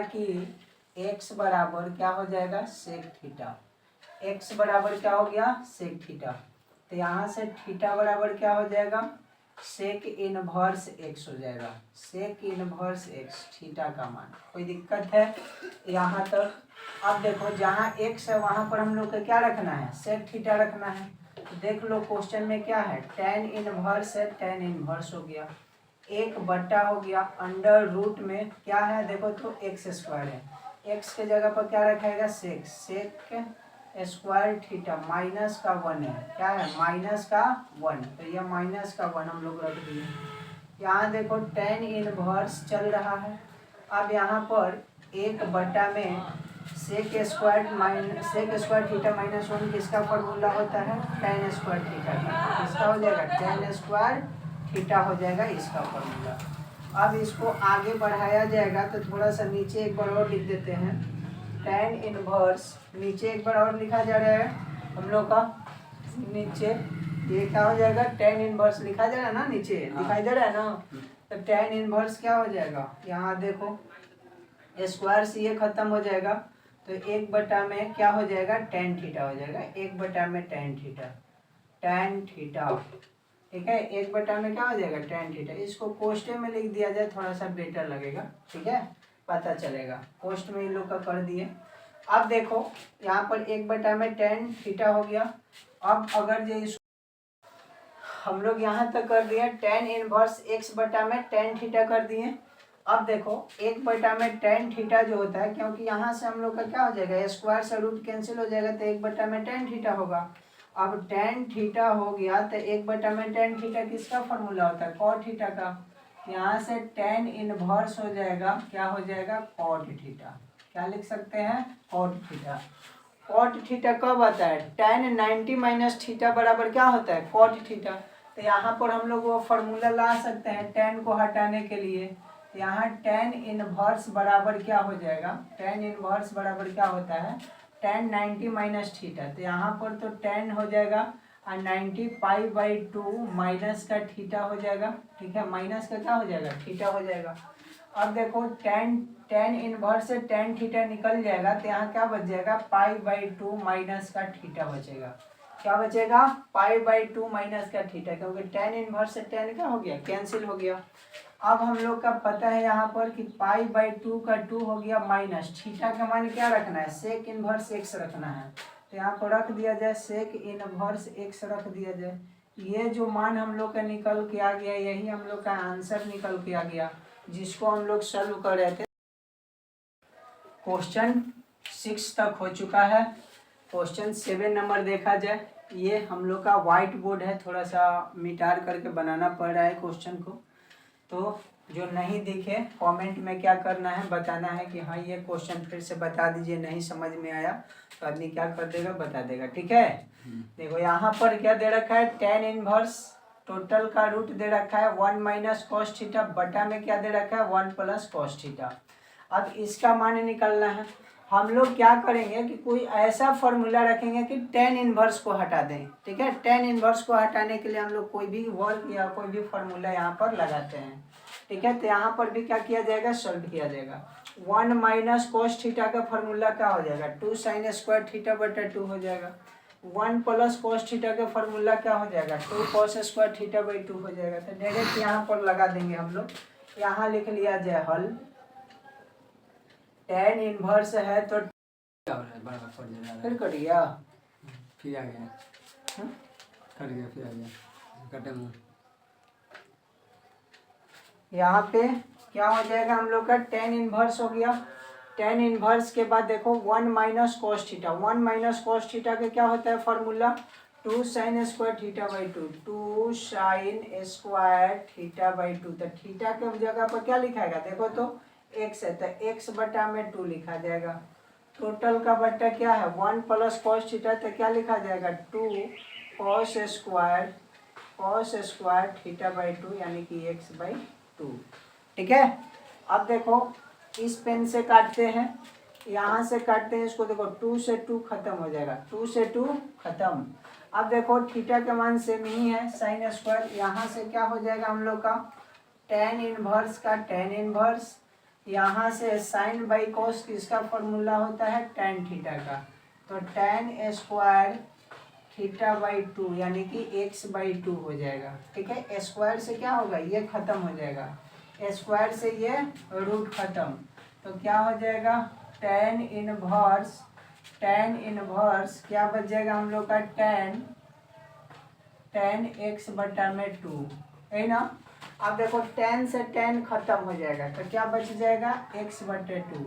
कि x बराबर क्या हो जाएगा sec थीटा, x बराबर क्या हो गया sec थीटा, तो यहाँ से थीटा बराबर क्या हो जाएगा sec इनवर्स x हो जाएगा, sec इनवर्स x थीटा का मान। कोई दिक्कत है यहाँ तक। अब देखो जहाँ x है वहाँ पर हम लोग को क्या रखना है, sec थीटा रखना है। तो देख लो क्वेश्चन में क्या है, tan इनवर्स है, tan इनवर्स हो गया, 1/, हो गया अंडर रूट में क्या है देखो तो एक्स स्क्वायर है, एक्स के जगह पर क्या रखेगा सेक स्क्वायर थीटा माइनस का 1 है, क्या है -1, तो यह -1 हम लोग रख दिए। यहाँ देखो tan इनवर्स चल रहा है, अब यहाँ पर 1/, में सेक स्क्वायर थीटा -1 किसका फॉर्मूला होता है, tan स्क्वायर थीटा का, किसका हो जाएगा tan स्क्वायर थीटा हो जाएगा इसका फॉर्मूला। अब इसको आगे बढ़ाया जाएगा तो थोड़ा सा नीचे एक बार और लिख देते हैं, tan इनवर्स, नीचे एक बार और लिखा जा रहा है हम लोग का, नीचे ये क्या हो जाएगा, tan इनवर्स लिखा जा रहा है ना, नीचे दिखाई दे रहा है ना, तो tan इनवर्स क्या हो जाएगा, यहाँ देखो स्क्वायर से ये खत्म हो जाएगा, तो 1 बटा में क्या हो जाएगा, tan थीटा हो जाएगा, 1 बटा में tan थीटा, tan थीटा, ठीक है, 1 बटा में क्या हो जाएगा, tan थीटा। इसको कोष्टे में लिख दिया जाए थोड़ा सा बेटर लगेगा, ठीक है, पता चलेगा। कोष्ट में इन लोग का कर दिए। अब देखो यहाँ पर 1 बटा में tan थीटा हो गया। अब अगर ये हम लोग यहाँ तक कर दिए, tan इनवर्स x बटा में tan थीटा कर दिए। अब देखो 1 बटा में tan थीटा जो होता है, क्योंकि यहाँ से हम लोग का क्या हो जाएगा, स्क्वायर से रूट कैंसिल हो जाएगा, तो 1 बटा में tan थीटा होगा। अब tan थीटा हो गया तो 1 बटा में tan थीटा किसका फॉर्मूला होता है, cot थीटा का। यहाँ से tan इनवर्स हो जाएगा, क्या हो जाएगा, cot थीटा। क्या लिख सकते हैं, cot थीटा। cot थीटा कब आता है, tan 90 माइनस थीटा बराबर क्या होता है, cot थीटा। तो यहाँ पर हम लोग वो फॉर्मूला ला सकते हैं tan को हटाने के लिए। यहाँ tan इनवर्स बराबर क्या हो जाएगा, tan इनवर्स बराबर क्या होता है, tan 90 माइनस थीटा। तो यहाँ पर तो tan हो जाएगा और 90 पाई/2 माइनस का थीटा हो जाएगा, ठीक है, माइनस का क्या हो जाएगा, थीटा हो जाएगा। अब देखो tan इनवर्स से tan थीटा निकल जाएगा, तो यहाँ क्या बच जाएगा, पाई/2 माइनस का थीटा बचेगा। क्या बचेगा, पाई/2 माइनस का थीटा, क्योंकि tan इनवर्स से tan क्या हो गया, कैंसिल हो गया। अब हम लोग का पता है यहाँ पर कि पाई/2 का 2 हो गया माइनस थीटा का मान क्या रखना है, सेक इनवर्स x रखना है। तो यहाँ पर रख दिया जाए, सेक इनवर्स x रख दिया जाए। ये जो मान हम लोग का निकल के आ गया, यही हम लोग का आंसर निकल के आ गया, जिसको हम लोग सॉल्व कर रहे थे। क्वेश्चन 6 तक हो चुका है। क्वेश्चन 7 नंबर देखा जाए, ये हम लोग का व्हाइट बोर्ड है, थोड़ा सा मिटार करके बनाना पड़ रहा है क्वेश्चन को। तो जो नहीं दिखे कमेंट में क्या करना है, बताना है कि हाँ ये क्वेश्चन फिर से बता दीजिए, नहीं समझ में आया तो आदमी क्या कर देगा, बता देगा, ठीक है। देखो यहाँ पर क्या दे रखा है, tan इनवर्स टोटल का रूट दे रखा है 1 माइनस कॉस थीटा, बटा में क्या दे रखा है, 1 प्लस कॉस थीटा। अब इसका मान निकालना है। हम लोग क्या करेंगे कि कोई ऐसा फॉर्मूला रखेंगे कि tan इनवर्स को हटा दें, ठीक है। tan इनवर्स को हटाने के लिए हम लोग कोई भी वर्क या कोई भी फॉर्मूला यहाँ पर लगाते हैं, ठीक है। तो यहाँ पर भी क्या किया जाएगा, सॉल्व किया जाएगा। 1 माइनस कॉस थीटा का फॉर्मूला क्या हो जाएगा, 2 साइन स्क्वायर थीटा बटा 2 हो जाएगा। 1 प्लस कॉस थीटा का फॉर्मूला क्या हो जाएगा, 2 कॉस स्क्वायर थीटा बाई 2 हो जाएगा। तो डायरेक्ट यहाँ पर लगा देंगे हम लोग, यहाँ लिख लिया जाए हल। tan इनवर्स है तो फिर कट गया, फिर आ गया, कट गया, फिर आ गया, कटे मुँह। यहाँ पे क्या हो जाएगा हम लोग का, tan इनवर्स हो गया। tan इनवर्स के बाद देखो 1 minus cos theta, 1 minus cos theta का क्या होता है formula, 2 sine square theta by 2, 2 sine square theta by 2। तो थीटा के जगह पर क्या लिखाएगा, देखो तो x है, तो x बटा में 2 लिखा जाएगा। टोटल का बटा क्या है, 1 प्लस कॉस थीटा, तो क्या लिखा जाएगा, 2 कॉस स्क्वायर थीटा बाई 2, यानी कि x बाई 2, ठीक है। अब देखो इस पेन से काटते हैं, यहाँ से काटते हैं इसको, देखो 2 से 2 खत्म हो जाएगा, 2 से 2 खत्म। अब देखो थीटा का मान सेम ही है, साइन स्क्वायर, यहाँ से क्या हो जाएगा हम लोग का, tan इनवर्स का tan इनवर्स, यहाँ से साइन बाई कॉस किसका फॉर्मूला होता है, tan थीटा का। तो tan स्क्वायर थीटा बाई 2 यानी कि x बाई 2 हो जाएगा, ठीक है। स्क्वायर से क्या होगा, ये खत्म हो जाएगा, स्क्वायर से ये रूट खत्म, तो क्या हो जाएगा, tan इनवर्स क्या बच जाएगा हम लोग का, tan x बटा में 2 है ना। अब देखो tan से tan खत्म हो जाएगा, तो क्या बच जाएगा, x बटे 2,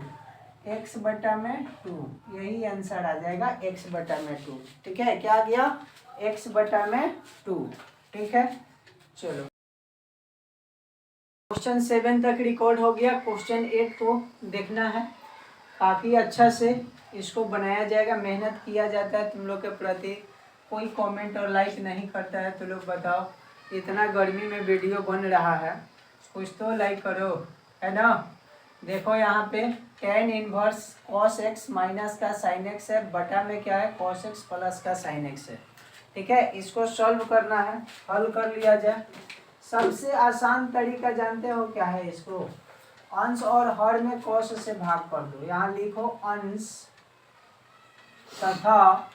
x बटा में 2, यही आंसर आ जाएगा, x बटा में 2, ठीक है। क्या आ गया, x बटा में 2, ठीक है। चलो क्वेश्चन 7 तक रिकॉर्ड हो गया। क्वेश्चन 8 को देखना है, काफ़ी अच्छा से इसको बनाया जाएगा, मेहनत किया जाता है तुम लोग के प्रति। कोई कमेंट और लाइक नहीं करता है, तो लोग बताओ, इतना गर्मी में वीडियो बन रहा है कुछ तो लाइक करो, है ना। देखो यहाँ पे tan inverse cos x minus का sin x है, बटा में क्या है cos x प्लस का sin x है। ठीक है, इसको सॉल्व करना है, हल कर लिया जाए। सबसे आसान तरीका जानते हो क्या है, इसको अंश और हर में cos से भाग कर दो। यहाँ लिखो अंश तथा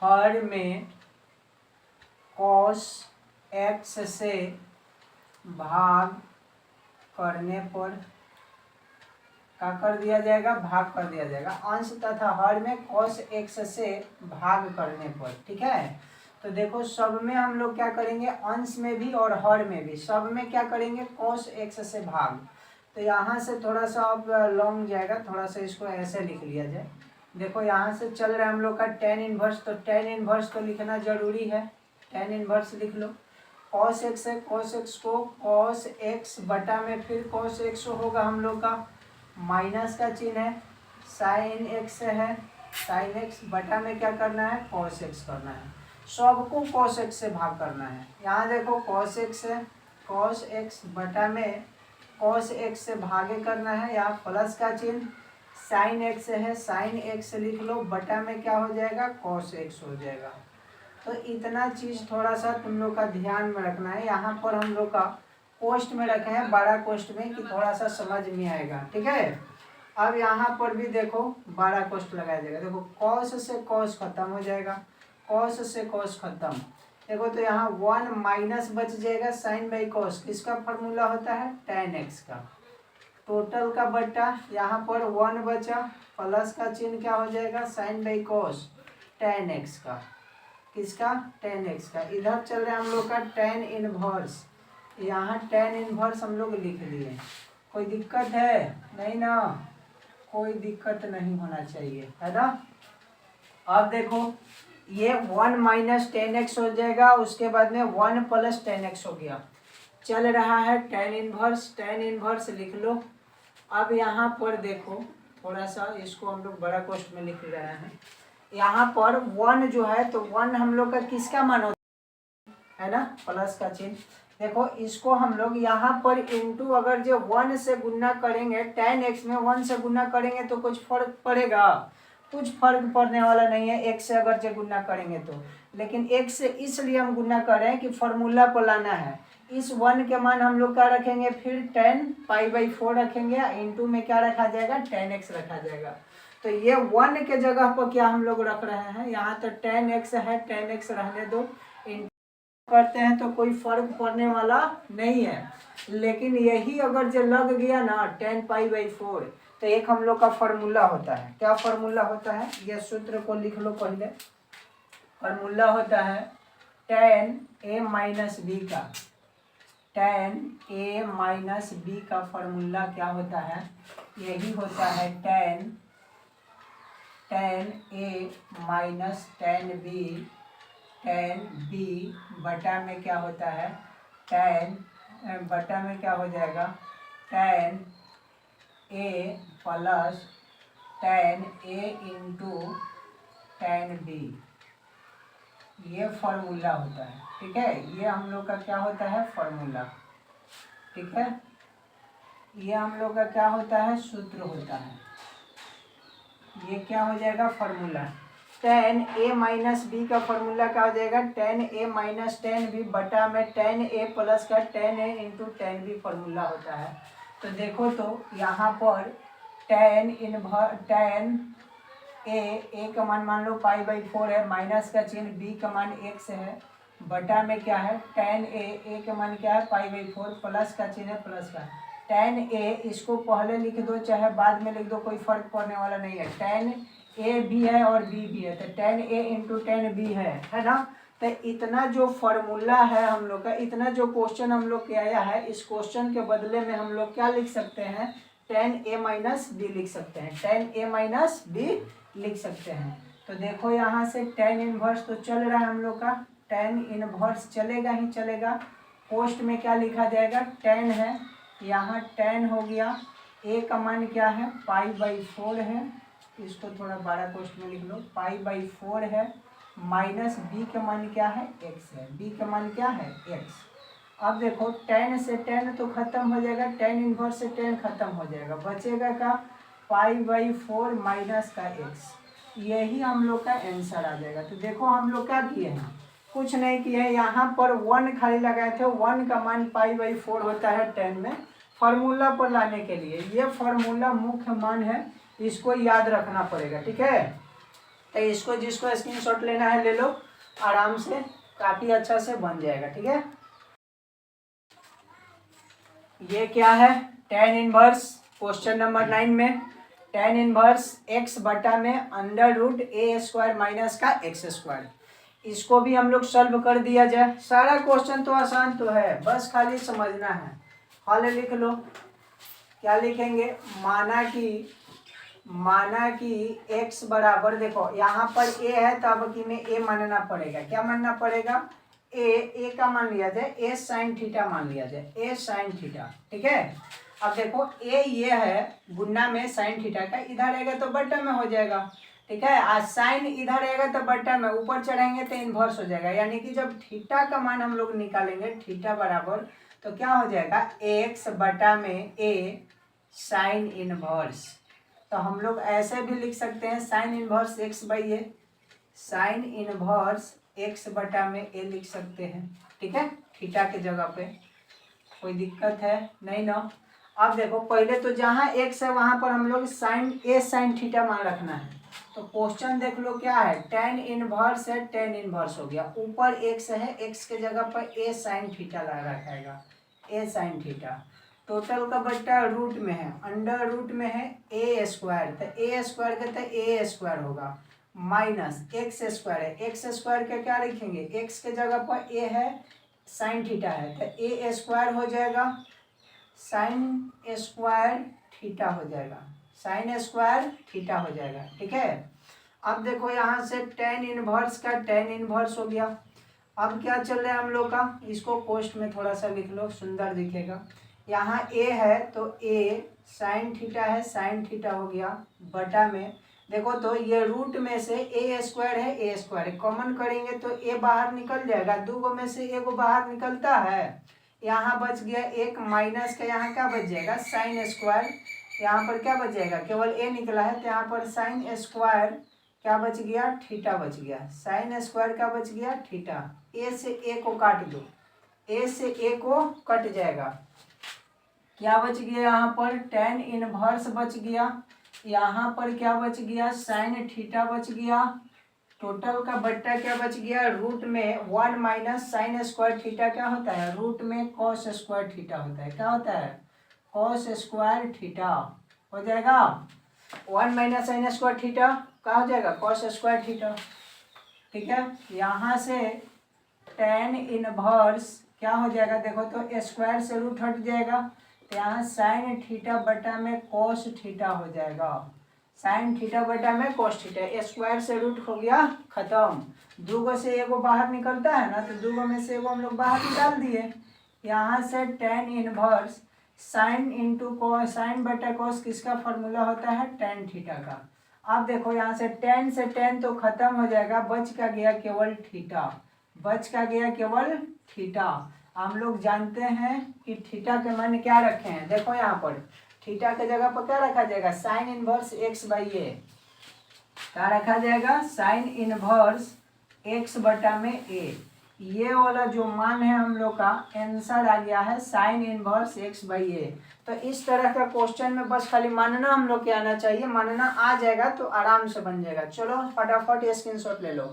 हर में cos x से भाग करने पर क्या कर दिया जाएगा, भाग कर दिया जाएगा। अंश तथा हर में cos x से भाग करने पर। ठीक है, तो देखो सब में हम लोग क्या करेंगे, अंश में भी और हर में भी, सब में क्या करेंगे cos x से भाग। तो यहाँ से थोड़ा सा अब लॉन्ग जाएगा, थोड़ा सा इसको ऐसे लिख लिया जाए। देखो यहाँ से चल रहा है हम लोग का tan इनवर्स, तो tan इनवर्स तो लिखना जरूरी है, tan इनवर्स लिख लो। cos x है, cos x को cos x बटा में फिर cos x होगा हम लोग का, माइनस का चिन्ह है, sin x है, sin x बटा में क्या करना है cos x करना है, सबको cos x से भाग करना है। यहाँ देखो cos x है, cos x बटा में cos x से भागे करना है, यहाँ प्लस का चिन्ह, sin x है, sin x लिख लो, बटा में क्या हो जाएगा cos x हो जाएगा। तो इतना चीज़ थोड़ा सा तुम लोग का ध्यान में रखना है। यहाँ पर हम लोग का कोष्ट में रखे हैं, बड़ा कोष्ट में, कि थोड़ा सा समझ में आएगा। ठीक है, अब यहाँ पर भी देखो बड़ा कोष्ट लगाया जाएगा। देखो cos से cos खत्म हो जाएगा, cos से cos खत्म। देखो तो यहाँ 1 माइनस बच जाएगा sin बाई cos, किसका फॉर्मूला होता है tan x का, टोटल का बट्टा, यहाँ पर 1 बचा, प्लस का चिन्ह क्या हो जाएगा sin by cos tan x का, किसका tan x का। इधर चल रहा है हम लोग का tan इनवर्स, यहाँ tan इनवर्स हम लोग लिख लिए। कोई दिक्कत है नहीं ना, कोई दिक्कत नहीं होना चाहिए, है ना। अब देखो ये 1 माइनस tan x हो जाएगा, उसके बाद में 1 प्लस tan x हो गया। चल रहा है tan इनवर्स लिख लो। अब यहाँ पर देखो थोड़ा सा इसको हम लोग बड़ा कोष्ट में लिख रहे हैं। यहाँ पर 1 जो है तो 1 हम लोग का किसका मान होता है ना, प्लस का चिन्ह। देखो इसको हम लोग यहाँ पर इंटू, अगर जो 1 से गुना करेंगे, tan x में 1 से गुना करेंगे तो कुछ फर्क पड़ेगा, कुछ फर्क पड़ने वाला नहीं है x से अगर जो गुना करेंगे तो। लेकिन x से इसलिए हम गुना कर रहे हैं कि फॉर्मूला को लाना है। इस 1 के मान हम लोग क्या रखेंगे, फिर tan π/4 रखेंगे, इंटू में क्या रखा जाएगा tan x रखा जाएगा। तो ये 1 के जगह पर क्या हम लोग रख रहे हैं, यहाँ तो tan x है, tan x रहने दो, करते हैं तो कोई फर्क पड़ने वाला नहीं है। लेकिन यही अगर जो लग गया ना tan π/4, तो एक हम लोग का फॉर्मूला होता है। क्या फॉर्मूला होता है, यह सूत्र को लिख लो पहले। फॉर्मूला होता है tan a माइनस बी का, tan a माइनस बी का फॉर्मूला क्या होता है, यही होता है tan a minus tan b, tan b बटा में क्या होता है tan, बटा में क्या हो जाएगा tan a plus tan a into tan b, ये फॉर्मूला होता है। ठीक है, ये हम लोग का क्या होता है फॉर्मूला। ठीक है, ये हम लोग का क्या होता है सूत्र होता है, ये क्या हो जाएगा formula. tan a minus B का फॉर्मूला क्या हो जाएगा tan a minus tan b, बटा में tan a प्लस का tan a into tan b formula होता है। तो देखो तो यहाँ पर tan a का मान लो π/4 है, माइनस का चिन्ह, b का मान x है, बटा में क्या है tan a का मान क्या है π/4, प्लस का चिन्ह है, प्लस का tan a, इसको पहले लिख दो चाहे बाद में लिख दो, कोई फर्क पड़ने वाला नहीं है। tan a भी है और b भी है, तो tan a into tan b है ना। तो इतना जो फॉर्मूला है हम लोग का, इतना जो क्वेश्चन हम लोग के आया है, इस क्वेश्चन के बदले में हम लोग क्या लिख सकते हैं tan a माइनस बी लिख सकते हैं, tan a माइनस बी लिख सकते हैं। तो देखो यहाँ से tan इनवर्स तो चल रहा है हम लोग का, tan इनवर्स चलेगा ही चलेगा। पोस्ट में क्या लिखा जाएगा tan है, यहाँ tan हो गया, a का मान क्या है π/4 है, इसको थोड़ा बड़ा पोस्ट में लिख लो, π/4 है, माइनस b का मान क्या है x है, b का मान क्या है x। अब देखो tan से tan तो खत्म हो जाएगा, tan इनवर्स से tan खत्म हो जाएगा, बचेगा का पाई/4 माइनस का x। यही हम लोग का आंसर आ जाएगा। तो देखो हम लोग क्या किए हैं, कुछ नहीं किए हैं, यहाँ पर 1 खाली लगाए थे। 1 का मान पाई/4 होता है tan में। फार्मूला पर लाने के लिए ये फार्मूला मुख्य मान है, इसको याद रखना पड़ेगा, ठीक है। तो इसको जिसको स्क्रीनशॉट लेना है ले लो, आराम से काफ़ी अच्छा से बन जाएगा, ठीक है। ये क्या है, tan इनवर्स क्वेश्चन नंबर 9 में tan इनवर्स x बटा में √a² माइनस का x²। इसको भी हम लोग सॉल्व कर दिया जाए। सारा क्वेश्चन तो आसान तो है, बस खाली समझना है। हल लिख लो, क्या लिखेंगे, माना कि x बराबर, देखो यहाँ पर a है तो अब कि में a मानना पड़ेगा। क्या मानना पड़ेगा, a का मान लिया जाए, a sin थीटा मान लिया जाए, a sin थीटा, ठीक है। अब देखो a ये है गुना में sin थीटा का, इधर रहेगा तो बट्टा में हो जाएगा, ठीक है। आज साइन इधर रहेगा तो बट्टा में, ऊपर चढ़ाएंगे तो इन्वर्स हो जाएगा। यानी कि जब थीटा का मान हम लोग निकालेंगे, थीटा बराबर तो क्या हो जाएगा, x बटा में a साइन इनवर्स। तो हम लोग ऐसे भी लिख सकते हैं sine inverse x/a, sine inverse x बटा में a लिख सकते हैं, ठीक है, थीटा के जगह पे। कोई दिक्कत है नहीं ना। अब देखो पहले तो जहाँ x है वहाँ पर हम लोग साइन थीटा मान रखना है। तो क्वेश्चन देख लो क्या है, tan इनवर्स है, tan इनवर्स हो गया, ऊपर x है, x के जगह पर a साइन थीटा लगा रखेगा, a साइन थीटा। टोटल का बट्टा रूट में है, अंडर रूट में है a², तो a² का तो a² होगा, माइनस x² है, x² का क्या लिखेंगे, x के जगह पर a है, साइन थीटा है, तो a² हो जाएगा, sin² थीटा हो जाएगा, sin² थीटा हो जाएगा, ठीक है। अब देखो यहाँ से tan इनवर्स का tan इनवर्स हो गया। अब क्या चल रहा है हम लोग का, इसको पोस्ट में थोड़ा सा लिख लो, सुंदर दिखेगा। यहाँ a है तो a sin थीटा है, sin थीटा हो गया, बटा में देखो तो ये रूट में से a² है, a², कॉमन करेंगे तो a बाहर निकल जाएगा, 2 में से 1 बाहर निकलता है, यहाँ बच गया 1 माइनस का, यहाँ क्या बच जाएगा sin², यहाँ पर क्या बच जाएगा, केवल a निकला है तो यहाँ पर sin² क्या बच गया, थीटा बच गया, sin² क्या बच गया, थीटा। a से a को काट दो, a से a को कट जाएगा, क्या बच गया, यहाँ पर tan इनवर्स बच गया, यहाँ पर क्या बच गया, साइन थीटा बच गया, टोटल का बट्टा क्या बच गया, रूट में 1 माइनस sin² थीटा क्या होता है, रूट में cos² थीटा होता है, क्या होता है, cos² थीटा हो जाएगा, 1 माइनस sin² थीटा क्या हो जाएगा, cos² थीटा, ठीक है। यहाँ से tan इनवर्स क्या हो जाएगा, देखो तो स्क्वायर से रूट हट जाएगा, तो यहाँ साइन थीटा बटा में cos थीटा हो जाएगा, साइन थीटा बटा में cos थीटा, स्क्वायर से रूट हो गया खत्म, 2 से 1 बाहर निकलता है ना, तो 2 में से 1 हम लोग बाहर निकाल दिए। यहाँ से tan inverse sine into cos, sine बटा cos किसका फॉर्मूला होता है, tan थीटा का। अब देखो यहाँ से tan से tan तो खत्म हो जाएगा, बच का गया केवल थीटा, बच का गया केवल थीटा। हम लोग जानते हैं कि थीटा के मान क्या रखे हैं, देखो यहाँ पर थीटा के जगह पर क्या रखा जाएगा, साइन इनवर्स x/a, क्या रखा जाएगा, साइन इनवर्स x बटा में a। ये वाला जो मान है हम लोग का आंसर आ गया है साइन इनवर्स x/a। तो इस तरह का क्वेश्चन में बस खाली मानना हम लोग के आना चाहिए, मानना आ जाएगा तो आराम से बन जाएगा। चलो फटाफट स्क्रीनशॉट ले लो।